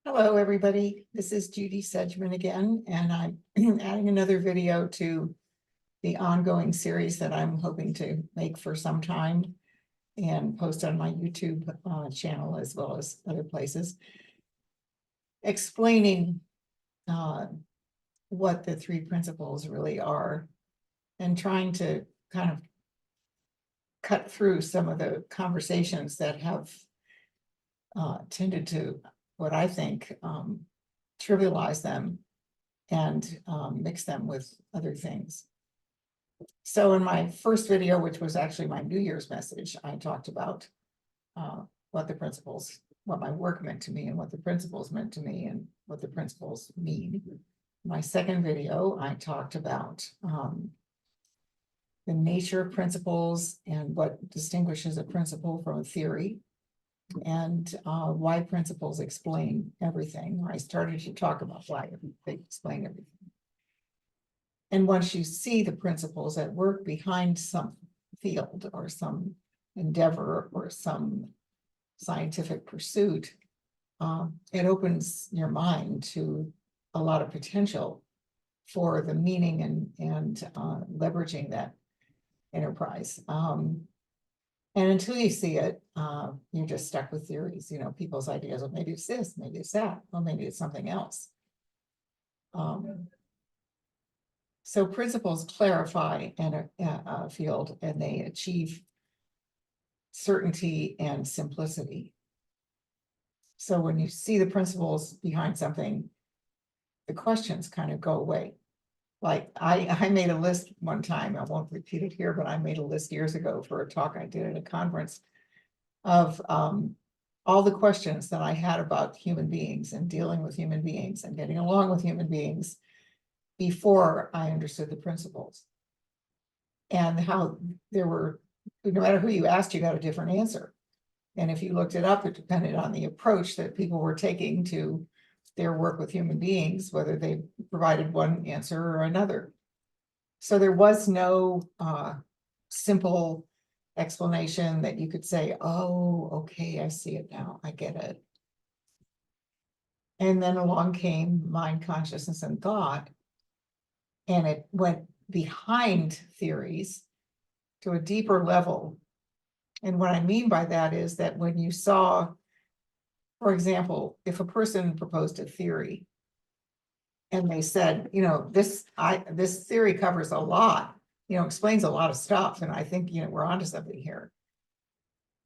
Hello, everybody. This is Judy Sedgman again, and I'm adding another video to the ongoing series that I'm hoping to make for some time and post on my YouTube channel as well as other places, explaining what the three principles really are and trying to kind of cut through some of the conversations that have tended to, what I think, trivialize them and mix them with other things. So in my first video, which was actually my New Year's message, I talked about what the principles, what my work meant to me and what the principles meant to me and what the principles mean. My second video, I talked about the nature of principles and what distinguishes a principle from a theory, and why principles explain everything. I started to talk about why they explain everything. And once you see the principles at work behind some field or some endeavor or some scientific pursuit, it opens your mind to a lot of potential for the meaning and leveraging that enterprise. And until you see it, you're just stuck with theories, people's ideas. Well, maybe it's this, maybe it's that, well, maybe it's something else. So principles clarify a field and they achieve certainty and simplicity. So when you see the principles behind something, the questions kind of go away. Like I made a list one time, I won't repeat it here, but I made a list years ago for a talk I did at a conference of all the questions that I had about human beings and dealing with human beings and getting along with human beings before I understood the principles. And how there were, no matter who you asked, you got a different answer. And if you looked it up, it depended on the approach that people were taking to their work with human beings, whether they provided one answer or another. So there was no simple explanation that you could say, oh, okay, I see it now, I get it. And then along came mind, consciousness, and thought, and it went behind theories to a deeper level. And what I mean by that is that when you saw, for example, if a person proposed a theory and they said, this theory covers a lot, explains a lot of stuff, and I think, we're onto something here.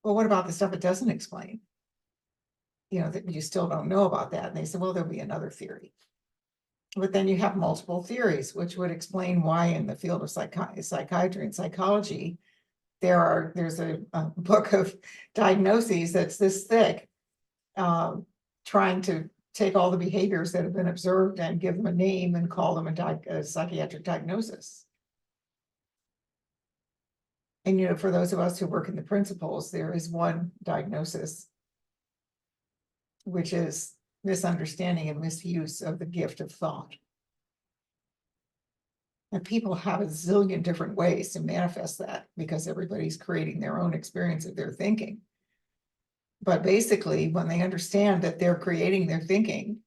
Well, what about the stuff it doesn't explain? That you still don't know about that. And they said, well, there'll be another theory. But then you have multiple theories, which would explain why in the field of psychiatry and psychology, there's a book of diagnoses that's this thick, trying to take all the behaviors that have been observed and give them a name and call them a psychiatric diagnosis. And for those of us who work in the principles, there is one diagnosis, which is misunderstanding and misuse of the gift of thought. And people have a zillion different ways to manifest that because everybody's creating their own experience of their thinking. But basically, when they understand that they're creating their thinking,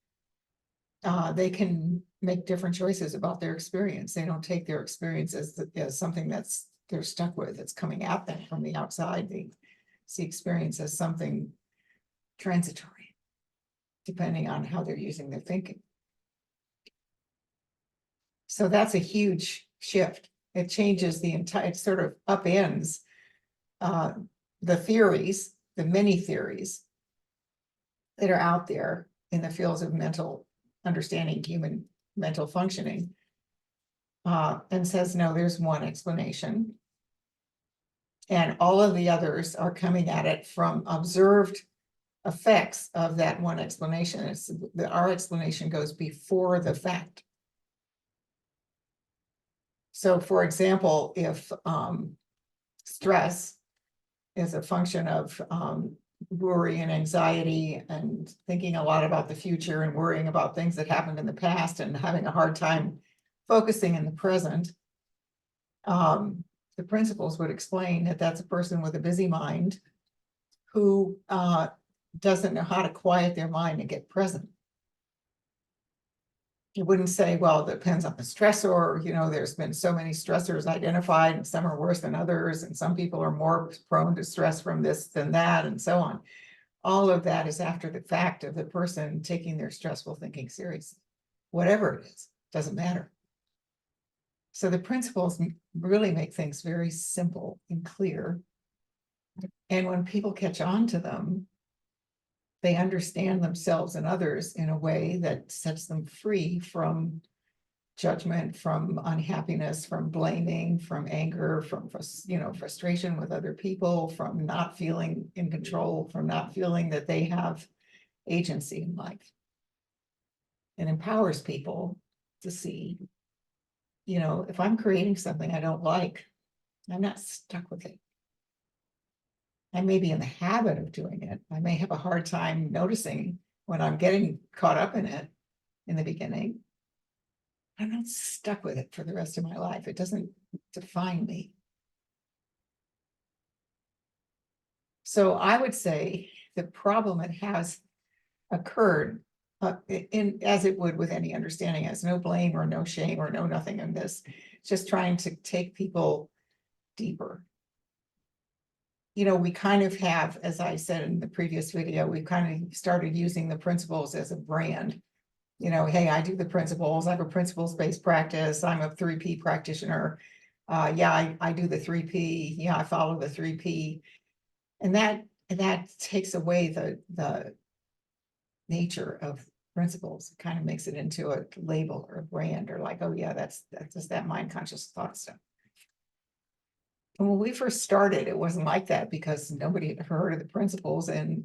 they can make different choices about their experience. They don't take their experience as something that's they're stuck with, it's coming at them from the outside. They see experience as something transitory, depending on how they're using their thinking. So that's a huge shift. It changes the entire, it sort of upends the theories, the many theories that are out there in the fields of mental understanding, human mental functioning, and says, no, there's one explanation. And all of the others are coming at it from observed effects of that one explanation. Our explanation goes before the fact. So, for example, if stress is a function of worry and anxiety and thinking a lot about the future and worrying about things that happened in the past and having a hard time focusing in the present, the principles would explain that that's a person with a busy mind who doesn't know how to quiet their mind and get present. it wouldn't say, well, it depends on the stressor. There's been so many stressors identified, and some are worse than others, and some people are more prone to stress from this than that, and so on. All of that is after the fact of the person taking their stressful thinking seriously. Whatever it is, doesn't matter. So the principles really make things very simple and clear. And when people catch on to them, they understand themselves and others in a way that sets them free from judgment, from unhappiness, from blaming, from anger, from frustration with other people, from not feeling in control, from not feeling that they have agency in life. It empowers people to see, if I'm creating something I don't like, I'm not stuck with it. I may be in the habit of doing it. I may have a hard time noticing when I'm getting caught up in it in the beginning. I'm not stuck with it for the rest of my life. It doesn't define me. So I would say the problem that has occurred as it would with any understanding, has no blame or no shame or no nothing in this, just trying to take people deeper. We kind of have, as I said in the previous video, we kind of started using the principles as a brand. Hey, I do the principles. I have a principles-based practice. I'm a 3P practitioner. Yeah, I do the 3P. Yeah, I follow the 3P. And that takes away the nature of principles. It kind of makes it into a label or a brand, or like, oh yeah, that's just that mind conscious thought stuff. And when we first started, it wasn't like that because nobody had heard of the principles. And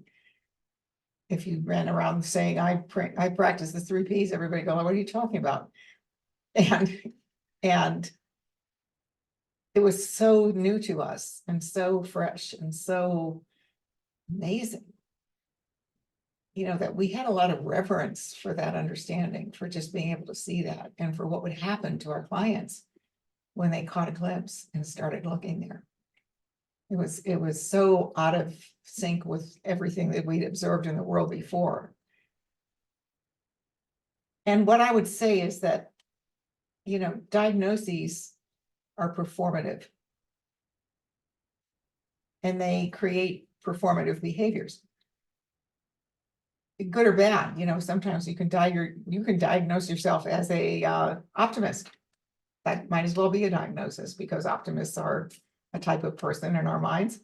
if you ran around saying, I practice the 3Ps, everybody go, what are you talking about? And it was so new to us and so fresh and so amazing, that we had a lot of reverence for that understanding, for just being able to see that, and for what would happen to our clients when they caught a glimpse and started looking there. It was so out of sync with everything that we'd observed in the world before. And what I would say is that, diagnoses are performative, and they create performative behaviors, good or bad. Sometimes you can diagnose yourself as a optimist. That might as well be a diagnosis, because optimists are a type of person in our minds.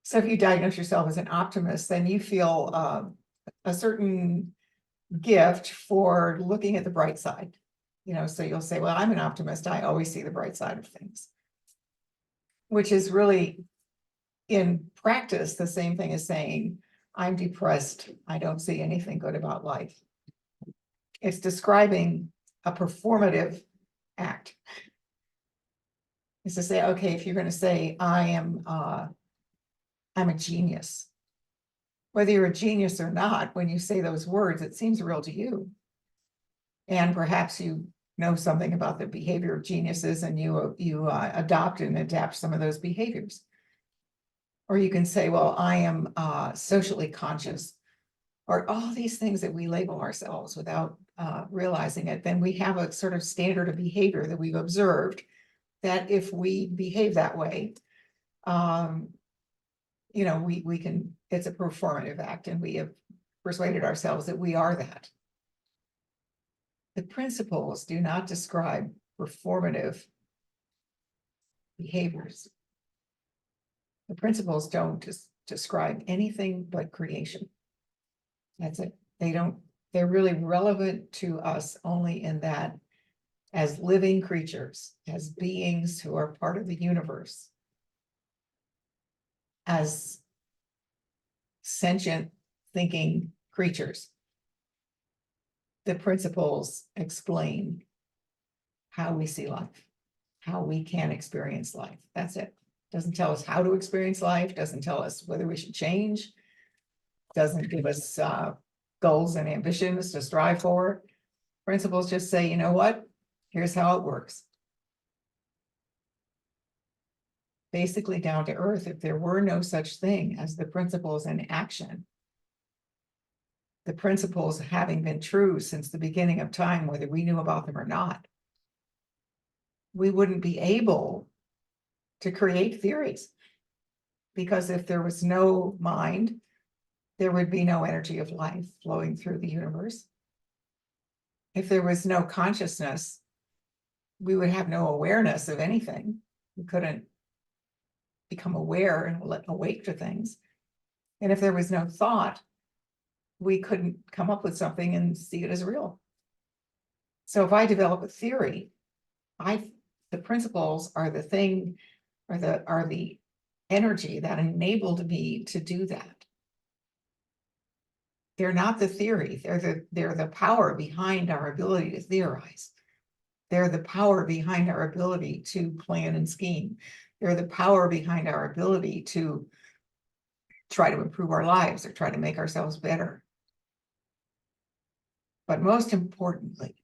So if you diagnose yourself as an optimist, then you feel a certain gift for looking at the bright side. So you'll say, well, I'm an optimist. I always see the bright side of things, which is really, in practice, the same thing as saying, I'm depressed. I don't see anything good about life. It's describing a performative act. Is to say, okay, if you're going to say, I'm a genius, whether you're a genius or not, when you say those words, it seems real to you. And perhaps you know something about the behavior of geniuses, and you adopt and adapt some of those behaviors. Or you can say, well, I am socially conscious, or all these things that we label ourselves without realizing it. Then we have a sort of standard of behavior that we've observed, that if we behave that way, we can, it's a performative act, and we have persuaded ourselves that we are that. The principles do not describe performative behaviors. The principles don't describe anything but creation. That's it. They're really relevant to us only in that, as living creatures, as beings who are part of the universe, as sentient thinking creatures, the principles explain how we see life, how we can experience life. That's it. Doesn't tell us how to experience life, doesn't tell us whether we should change, doesn't give us goals and ambitions to strive for. Principles just say, you know what? Here's how it works. Basically down to earth. If there were no such thing as the principles in action, the principles having been true since the beginning of time, whether we knew about them or not, we wouldn't be able to create theories. Because if there was no mind, there would be no energy of life flowing through the universe. If there was no consciousness, we would have no awareness of anything. We couldn't become aware and awake to things. And if there was no thought, we couldn't come up with something and see it as real. So if I develop a theory, the principles are the thing, are the energy that enabled me to do that. They're not the theory. They're the power behind our ability to theorize. They're the power behind our ability to plan and scheme. They're the power behind our ability to try to improve our lives or try to make ourselves better. But most importantly,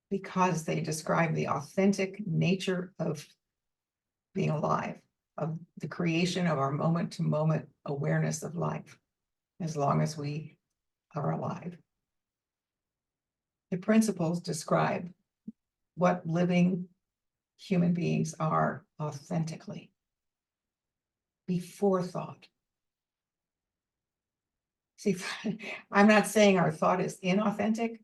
because they describe the authentic nature of being alive, of the creation of our moment-to-moment awareness of life, as long as we are alive. The principles describe what living human beings are authentically, before thought. See, I'm not saying our thought is inauthentic.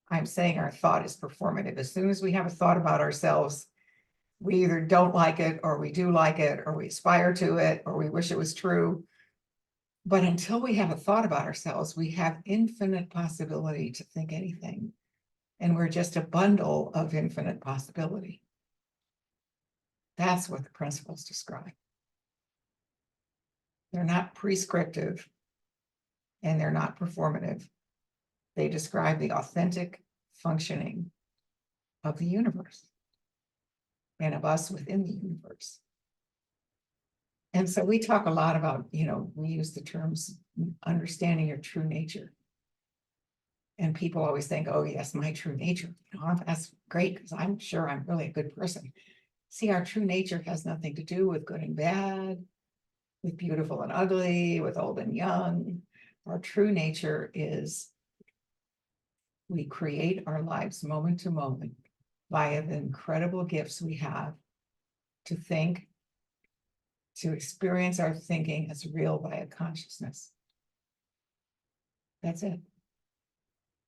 I'm saying our thought is performative. As soon as we have a thought about ourselves, we either don't like it, or we do like it, or we aspire to it, or we wish it was true. But until we have a thought about ourselves, we have infinite possibility to think anything. And we're just a bundle of infinite possibility. That's what the principles describe. They're not prescriptive and they're not performative. They describe the authentic functioning of the universe and of us within the universe. And so we talk a lot about, we use the terms understanding your true nature. And people always think, oh, yes, my true nature. That's great, because I'm sure I'm really a good person. See, our true nature has nothing to do with good and bad, with beautiful and ugly, with old and young. Our true nature is we create our lives moment to moment via the incredible gifts we have to think, to experience our thinking as real via consciousness. That's it.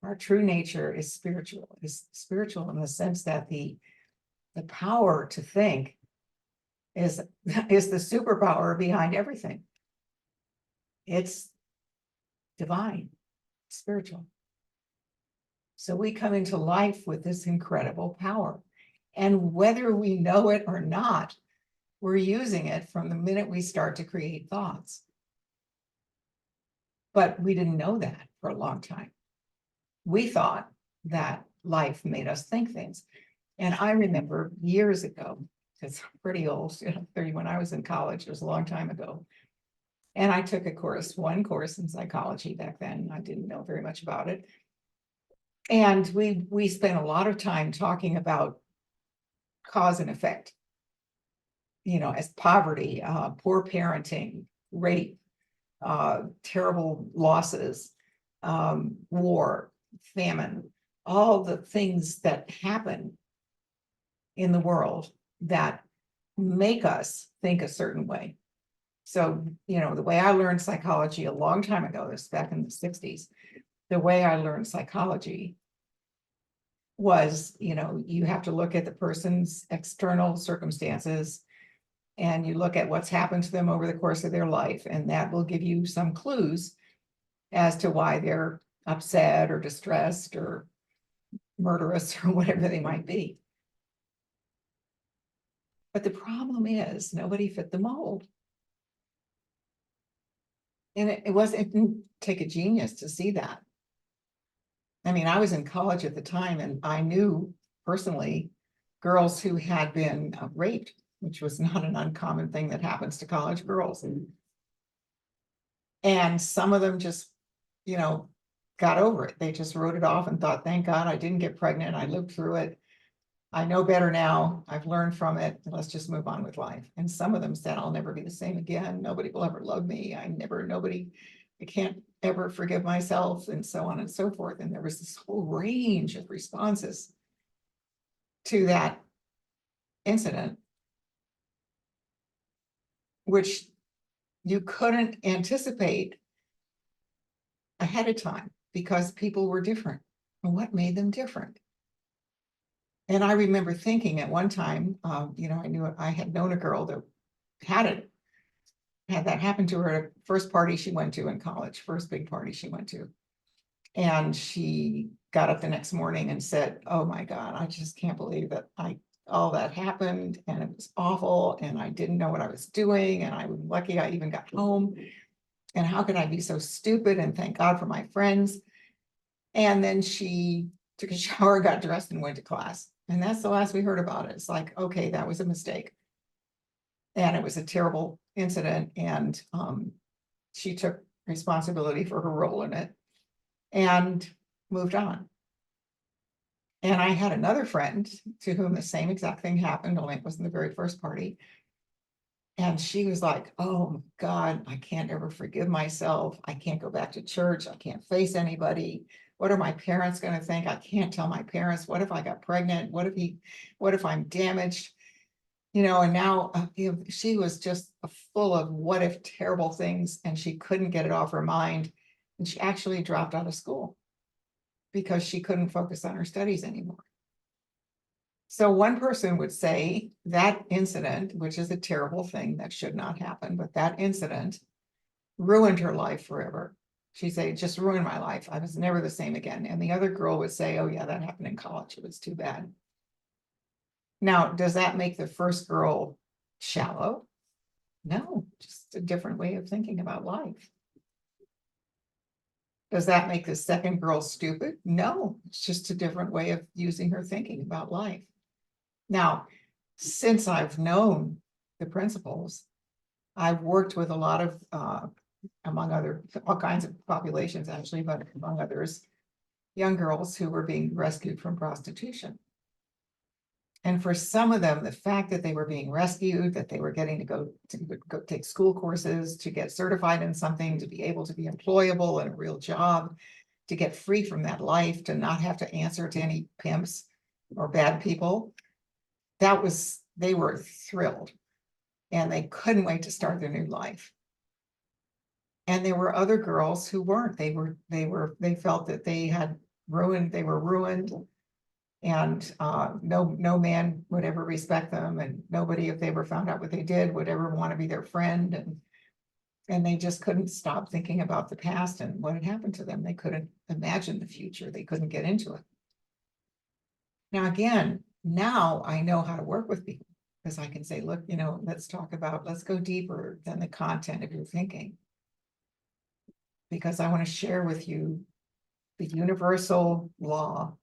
Our true nature is spiritual. It's spiritual in the sense that the power to think is the superpower behind everything. It's divine, spiritual. So we come into life with this incredible power. And whether we know it or not, we're using it from the minute we start to create thoughts. But we didn't know that for a long time. We thought that life made us think things. And I remember years ago, it's pretty old, 30 when I was in college, it was a long time ago. And I took one course in psychology back then. I didn't know very much about it. And we spent a lot of time talking about cause and effect, as poverty, poor parenting, rape, terrible losses, war, famine, all the things that happen in the world that make us think a certain way. So, the way I learned psychology a long time ago, this back in the 60s, the way I learned psychology was, you have to look at the person's external circumstances and you look at what's happened to them over the course of their life, and that will give you some clues as to why they're upset or distressed or murderous or whatever they might be. But the problem is nobody fit the mold. And it didn't take a genius to see that. I mean, I was in college at the time and I knew personally girls who had been raped, which was not an uncommon thing that happens to college girls. And some of them just, got over it. They just wrote it off and thought, thank God I didn't get pregnant. I lived through it. I know better now. I've learned from it. Let's just move on with life. And some of them said, I'll never be the same again. Nobody will ever love me. Nobody I can't ever forgive myself, and so on and so forth. And there was this whole range of responses to that incident, which you couldn't anticipate ahead of time because people were different. And what made them different? And I remember thinking at one time, I had known a girl that had that happen to her at a first party she went to in college, first big party she went to. And she got up the next morning and said, "Oh my God, I just can't believe that all that happened, and it was awful, and I didn't know what I was doing, and I was lucky I even got home. And how could I be so stupid? And thank God for my friends." And then she took a shower, got dressed, and went to class. And that's the last we heard about it. It's like, okay, that was a mistake. And it was a terrible incident. And she took responsibility for her role in it and moved on. And I had another friend to whom the same exact thing happened, only it wasn't the very first party. And she was like, "Oh my God, I can't ever forgive myself. I can't go back to church. I can't face anybody. What are my parents going to think? I can't tell my parents. What if I got pregnant? What if I'm damaged?" And now she was just full of what if terrible things, and she couldn't get it off her mind. And she actually dropped out of school because she couldn't focus on her studies anymore. So one person would say that incident, which is a terrible thing that should not happen, but that incident ruined her life forever. She'd say, "It just ruined my life. I was never the same again." And the other girl would say, "Oh yeah, that happened in college. It was too bad." Now, does that make the first girl shallow? No, just a different way of thinking about life. Does that make the second girl stupid? No, it's just a different way of using her thinking about life. Now, since I've known the principles, I've worked with a lot of, among all kinds of populations actually, but among others, young girls who were being rescued from prostitution. And for some of them, the fact that they were being rescued, that they were getting to go take school courses, to get certified in something, to be able to be employable in a real job, to get free from that life, to not have to answer to any pimps or bad people, they were thrilled, and they couldn't wait to start their new life. And there were other girls who weren't. They felt that they were ruined, and no man would ever respect them, and nobody, if they ever found out what they did, would ever want to be their friend. And they just couldn't stop thinking about the past and what had happened to them. They couldn't imagine the future. They couldn't get into it. Now, again, now I know how to work with people, because I can say, "Look, let's go deeper than the content of your thinking, because I want to share with you the universal law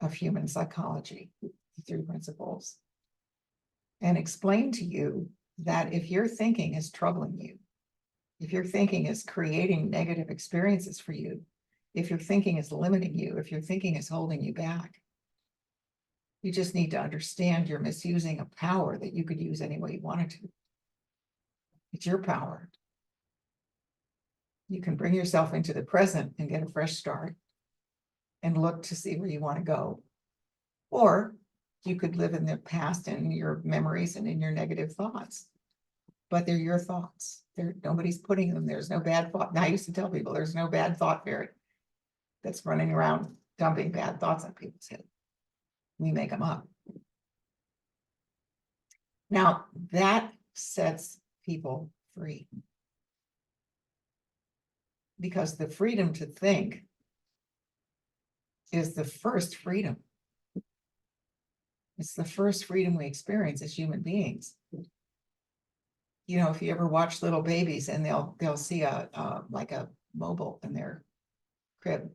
of human psychology, the 3 principles, and explain to you that if your thinking is troubling you, if your thinking is creating negative experiences for you, if your thinking is limiting you, if your thinking is holding you back, you just need to understand you're misusing a power that you could use any way you wanted to. It's your power. You can bring yourself into the present and get a fresh start and look to see where you want to go. Or you could live in the past and your memories and in your negative thoughts. But they're your thoughts. Nobody's putting them. There's no bad thought. And I used to tell people there's no bad thought fairy that's running around dumping bad thoughts on people's head. We make them up. Now, that sets people free, because the freedom to think is the first freedom. It's the first freedom we experience as human beings. If you ever watch little babies and they'll see like a mobile in their crib,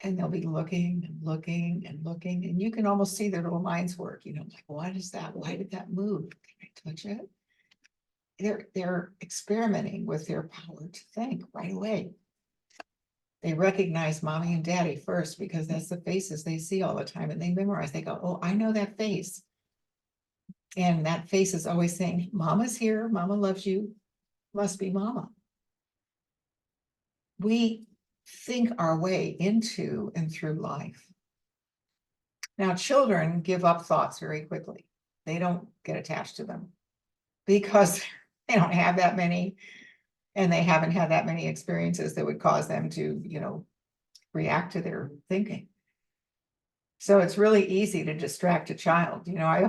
and they'll be looking and looking and looking, and you can almost see their little minds work. Like, what is that? Why did that move? Can I touch it? They're experimenting with their power to think right away. They recognize mommy and daddy first, because that's the faces they see all the time, and they memorize. They go, "Oh, I know that face." And that face is always saying, "Mama's here. Mama loves you. Must be mama." we think our way into and through life. Now, children give up thoughts very quickly. They don't get attached to them because they don't have that many, and they haven't had that many experiences that would cause them to, react to their thinking. So it's really easy to distract a child. I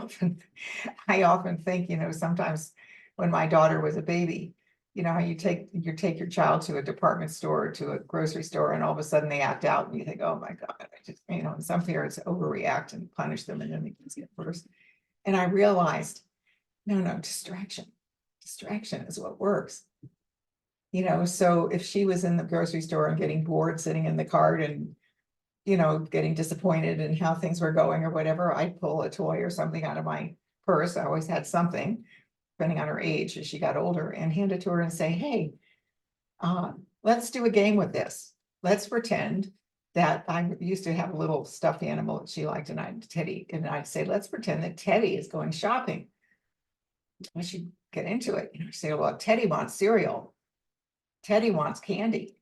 often think, sometimes when my daughter was a baby, how you take your child to a department store or to a grocery store, and all of a sudden they act out, and you think, oh my God, I just, some parents overreact and punish them, and then the kids get worse. And I realized, no, distraction is what works. So if she was in the grocery store and getting bored sitting in the cart and getting disappointed in how things were going or whatever, I'd pull a toy or something out of my purse. I always had something, depending on her age as she got older, and hand it to her and say, hey, let's do a game with this. Let's pretend that I used to have a little stuffed animal that she liked, and Teddy, and I'd say, let's pretend that Teddy is going shopping. I should get into it. Say, well, Teddy wants cereal. Teddy wants candy.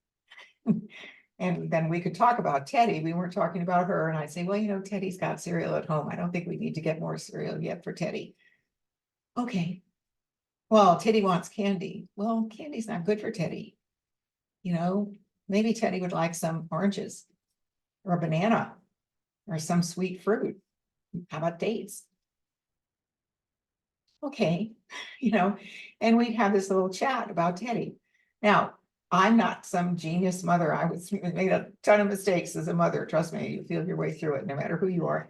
And then we could talk about Teddy. We weren't talking about her. And I'd say, well, Teddy's got cereal at home. I don't think we need to get more cereal yet for Teddy. Okay. Well, Teddy wants candy. Well, candy's not good for Teddy. Maybe Teddy would like some oranges or a banana or some sweet fruit. How about dates? Okay. And we'd have this little chat about Teddy. Now, I'm not some genius mother. I made a ton of mistakes as a mother. Trust me, you feel your way through it no matter who you are.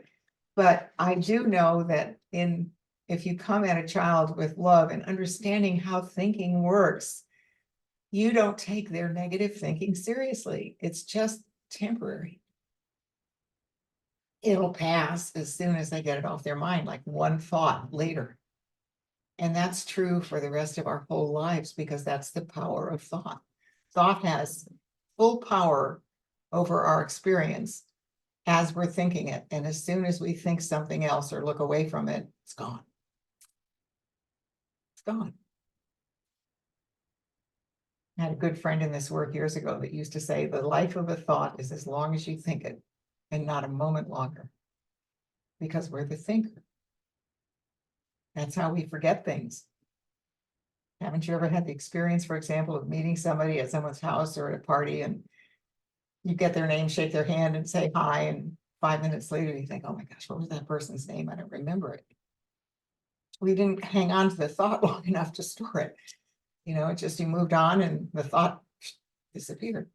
But I do know that if you come at a child with love and understanding how thinking works, you don't take their negative thinking seriously. It's just temporary. It'll pass as soon as they get it off their mind, like one thought later. And that's true for the rest of our whole lives, because that's the power of thought. Thought has full power over our experience as we're thinking it. And as soon as we think something else or look away from it, it's gone. It's gone. I had a good friend in this work years ago that used to say, the life of a thought is as long as you think it, and not a moment longer, because we're the thinker. That's how we forget things. Haven't you ever had the experience, for example, of meeting somebody at someone's house or at a party, and you get their name, shake their hand, and say hi, and 5 minutes later you think, oh my gosh, what was that person's name? I don't remember it. We didn't hang on to the thought long enough to store it. It just, you moved on and the thought disappeared.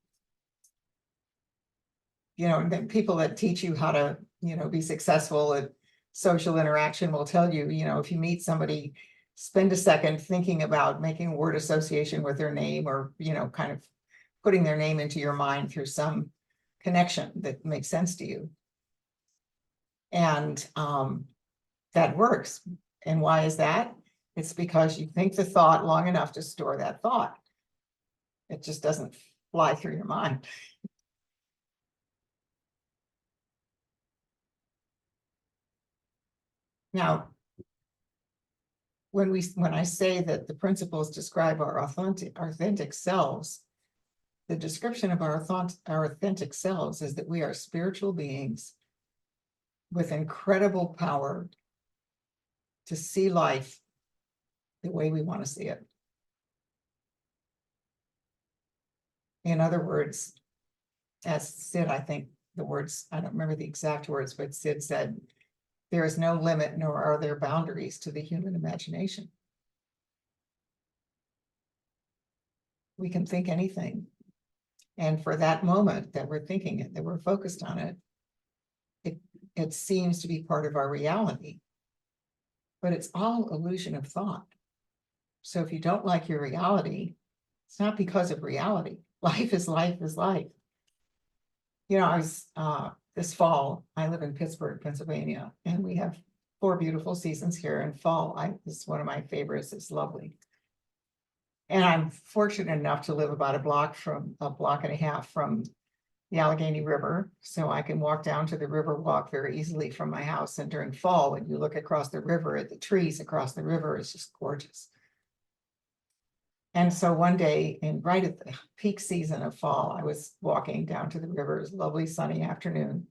And then people that teach you how to, be successful at social interaction will tell you, if you meet somebody, spend a second thinking about making a word association with their name, or, kind of putting their name into your mind through some connection that makes sense to you. And that works. And why is that? It's because you think the thought long enough to store that thought. It just doesn't fly through your mind. Now, when I say that the principles describe our authentic selves, the description of our authentic selves is that we are spiritual beings with incredible power to see life the way we want to see it. In other words, as Sid, I think the words, I don't remember the exact words, but Sid said, there is no limit, nor are there boundaries to the human imagination. We can think anything. And for that moment that we're thinking it, that we're focused on it, it seems to be part of our reality. But it's all illusion of thought. So if you don't like your reality, it's not because of reality. Life is life is life. I was this fall, I live in Pittsburgh, Pennsylvania, and we have 4 beautiful seasons here. And fall, is one of my favorites. It's lovely. And I'm fortunate enough to live about a block and a half from the Allegheny River. So I can walk down to the river walk very easily from my house. And during fall, when you look across the river at the trees across the river, it's just gorgeous. And so one day, right at the peak season of fall, I was walking down to the river. It was a lovely sunny afternoon.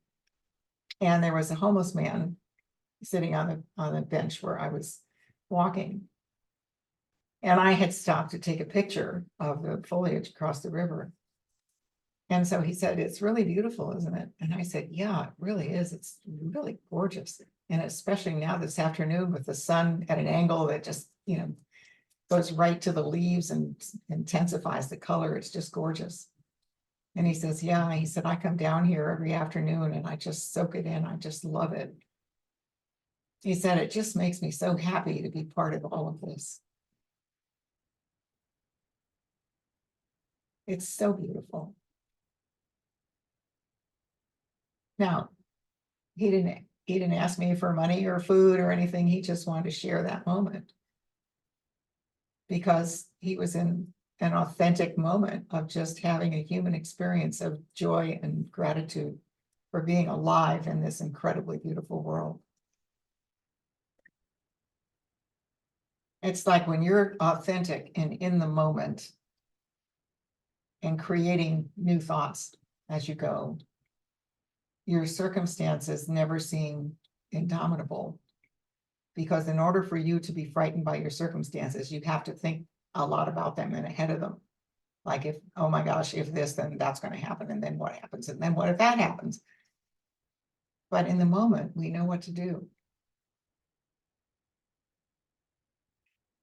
And there was a homeless man sitting on the bench where I was walking. And I had stopped to take a picture of the foliage across the river. And so he said, "It's really beautiful, isn't it?" And I said, "Yeah, it really is. It's really gorgeous." And especially now this afternoon with the sun at an angle that just, goes right to the leaves and intensifies the color. It's just gorgeous. And he says, "Yeah," he said, "I come down here every afternoon and I just soak it in. I just love it." He said, "It just makes me so happy to be part of all of this. It's so beautiful." Now, he didn't ask me for money or food or anything. He just wanted to share that moment because he was in an authentic moment of just having a human experience of joy and gratitude for being alive in this incredibly beautiful world. It's like when you're authentic and in the moment and creating new thoughts as you go, your circumstances never seem indomitable. Because in order for you to be frightened by your circumstances, you have to think a lot about them and ahead of them. Like, if, oh my gosh, if this, then that's going to happen. And then what happens? And then what if that happens? But in the moment, we know what to do.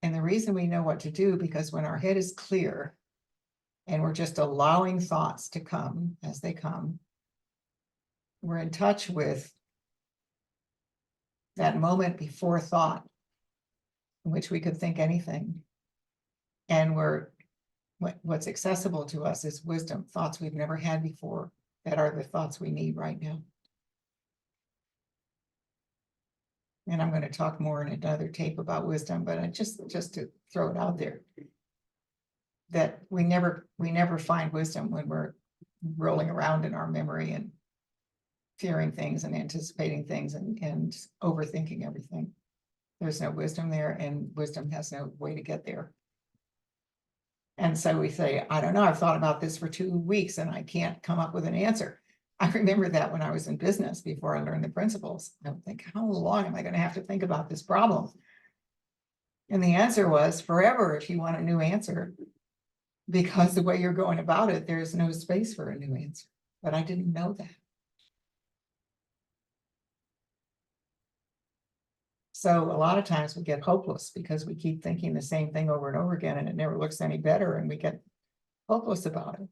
And the reason we know what to do, because when our head is clear and we're just allowing thoughts to come as they come, we're in touch with that moment before thought in which we could think anything. And what's accessible to us is wisdom, thoughts we've never had before, that are the thoughts we need right now. And I'm going to talk more in another tape about wisdom, but I just to throw it out there, that we never find wisdom when we're rolling around in our memory and fearing things and anticipating things and overthinking everything. There's no wisdom there, and wisdom has no way to get there. And so we say, "I don't know, I've thought about this for 2 weeks and I can't come up with an answer." I remember that when I was in business, before I learned the principles, I would think, how long am I going to have to think about this problem? And the answer was forever if you want a new answer, because the way you're going about it, there's no space for a new answer. But I didn't know that. So a lot of times we get hopeless because we keep thinking the same thing over and over again, and it never looks any better, and we get hopeless about it.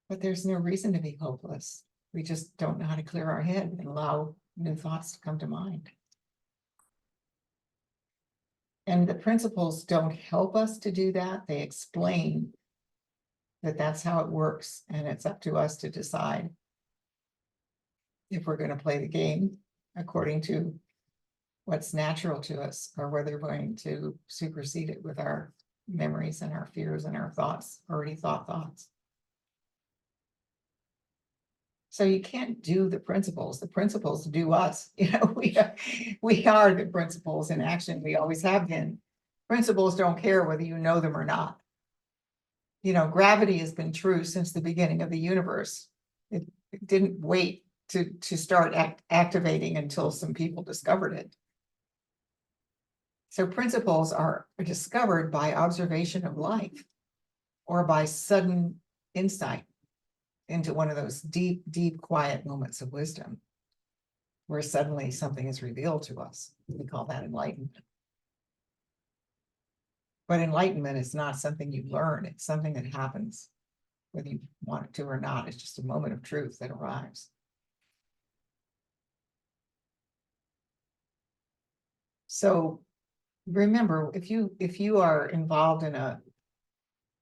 But there's no reason to be hopeless. We just don't know how to clear our head and allow new thoughts to come to mind. And the principles don't help us to do that. They explain that that's how it works, and it's up to us to decide if we're going to play the game according to what's natural to us, or whether we're going to supersede it with our memories and our fears and our thoughts, already thought thoughts. So you can't do the principles do us. We are the principles in action. We always have been. Principles don't care whether you know them or not. Gravity has been true since the beginning of the universe. It didn't wait to start activating until some people discovered it. So principles are discovered by observation of life, or by sudden insight into one of those deep, deep, quiet moments of wisdom, where suddenly something is revealed to us. We call that enlightenment. But enlightenment is not something you learn. It's something that happens, whether you want it to or not. It's just a moment of truth that arrives. So remember, if you are involved in a,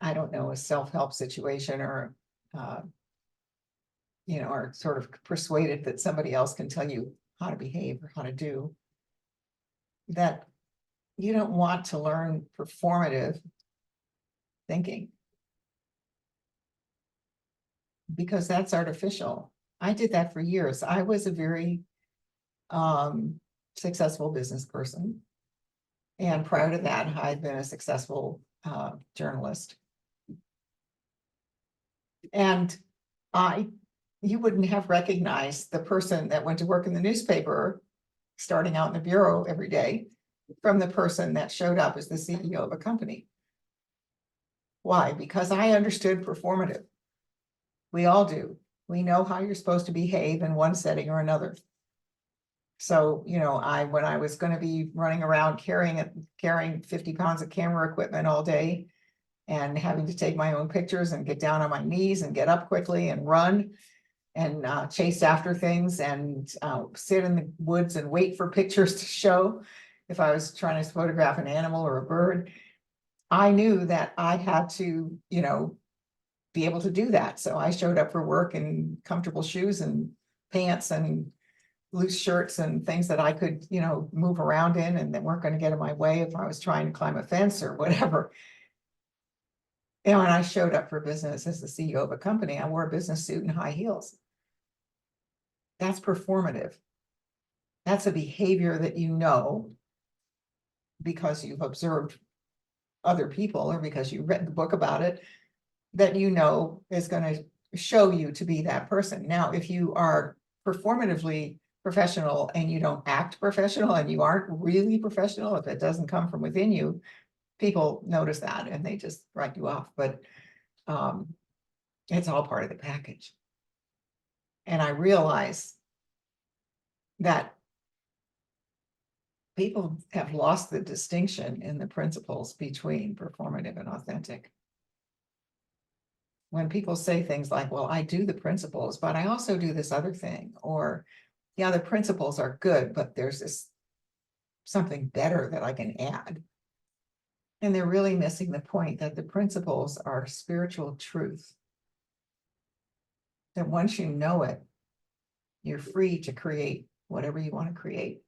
I don't know, a self-help situation, or are sort of persuaded that somebody else can tell you how to behave or how to do, that you don't want to learn performative thinking, because that's artificial. I did that for years. I was a very successful business person. And prior to that, I'd been a successful journalist. And you wouldn't have recognized the person that went to work in the newspaper, starting out in the bureau every day, from the person that showed up as the CEO of a company. Why? Because I understood performative. We all do. We know how you're supposed to behave in one setting or another. So, when I was going to be running around carrying 50 pounds of camera equipment all day and having to take my own pictures and get down on my knees and get up quickly and run and chase after things and sit in the woods and wait for pictures to show if I was trying to photograph an animal or a bird, I knew that I had to, be able to do that. So I showed up for work in comfortable shoes and pants and loose shirts and things that I could, move around in and that weren't going to get in my way if I was trying to climb a fence or whatever. And when I showed up for business as the CEO of a company, I wore a business suit and high heels. That's performative. That's a behavior that because you've observed other people or because you read the book about it, that is going to show you to be that person. Now, if you are performatively professional and you don't act professional and you aren't really professional, if it doesn't come from within you, people notice that and they just write you off. But it's all part of the package. And I realize that people have lost the distinction in the principles between performative and authentic. When people say things like, well, I do the principles, but I also do this other thing, or, yeah, the principles are good, but there's this something better that I can add. And they're really missing the point that the principles are spiritual truth. That once you know it, you're free to create whatever you want to create.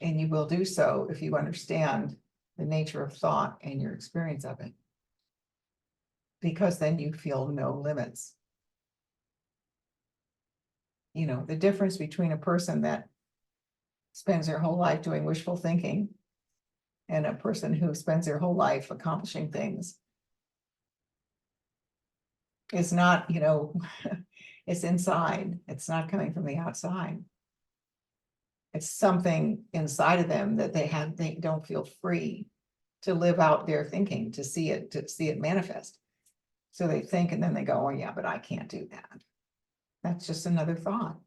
And you will do so if you understand the nature of thought and your experience of it. Because then you feel no limits. The difference between a person that spends their whole life doing wishful thinking and a person who spends their whole life accomplishing things is not, it's inside. It's not coming from the outside. It's something inside of them that they don't feel free to live out their thinking, to see it manifest. So they think and then they go, oh yeah, but I can't do that. That's just another thought.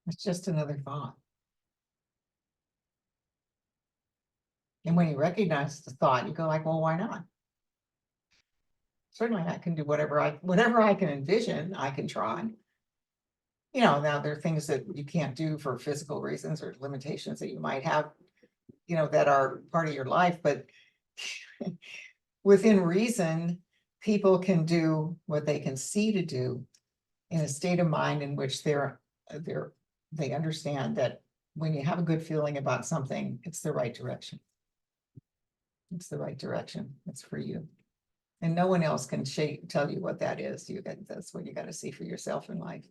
It's just another thought. And when you recognize the thought, you go like, well, why not? Certainly I can do whatever I can envision, I can try. Now there are things that you can't do for physical reasons or limitations that you might have, that are part of your life, but within reason, people can do what they can see to do in a state of mind in which they understand that when you have a good feeling about something, it's the right direction. It's the right direction. It's for you. And no one else can tell you what that is. That's what you got to see for yourself in life.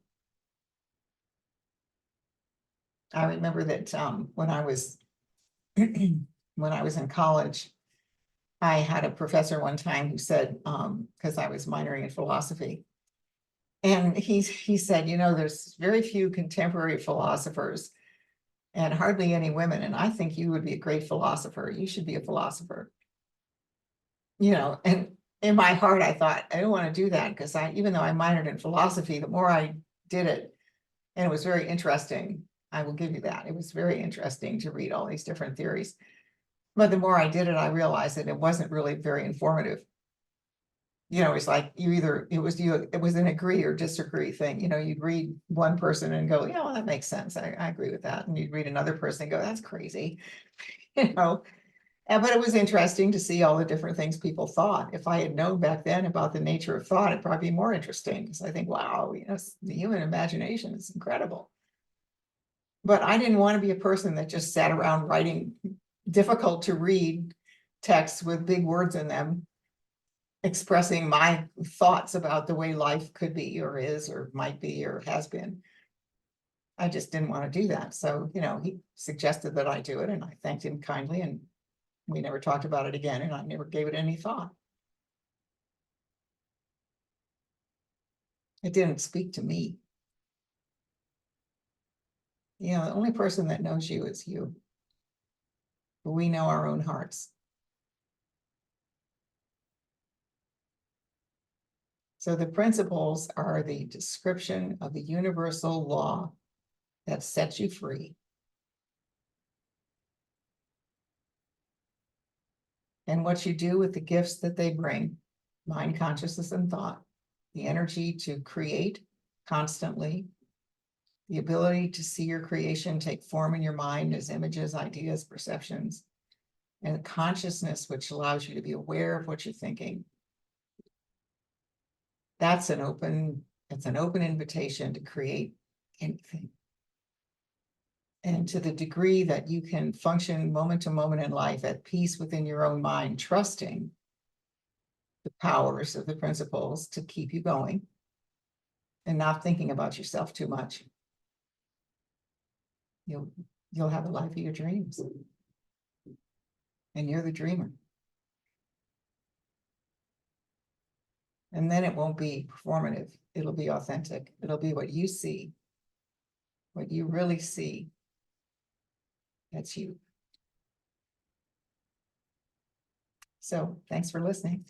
I remember that when I was in college, I had a professor one time who said, because I was minoring in philosophy, and he said, there's very few contemporary philosophers and hardly any women, and I think you would be a great philosopher. You should be a philosopher. And in my heart, I thought, I don't want to do that because even though I minored in philosophy, the more I did it, and it was very interesting. I will give you that. It was very interesting to read all these different theories. But the more I did it, I realized that it wasn't really very informative. It's like it was an agree or disagree thing. You'd read one person and go, yeah, well, that makes sense. I agree with that. And you'd read another person and go, that's crazy. But it was interesting to see all the different things people thought. If I had known back then about the nature of thought, it'd probably be more interesting because I think, wow, the human imagination is incredible. But I didn't want to be a person that just sat around writing difficult to read texts with big words in them, expressing my thoughts about the way life could be or is or might be or has been. I just didn't want to do that. So, he suggested that I do it, and I thanked him kindly, and we never talked about it again, and I never gave it any thought. It didn't speak to me. The only person that knows you is you. But we know our own hearts. So the principles are the description of the universal law that sets you free. And what you do with the gifts that they bring, mind, consciousness, and thought, the energy to create constantly, the ability to see your creation take form in your mind as images, ideas, perceptions, and consciousness, which allows you to be aware of what you're thinking. It's an open invitation to create anything. And to the degree that you can function moment to moment in life at peace within your own mind, trusting the powers of the principles to keep you going and not thinking about yourself too much, you'll have a life of your dreams. And you're the dreamer. And then it won't be performative. It'll be authentic. It'll be what you see, what you really see. That's you. So thanks for listening.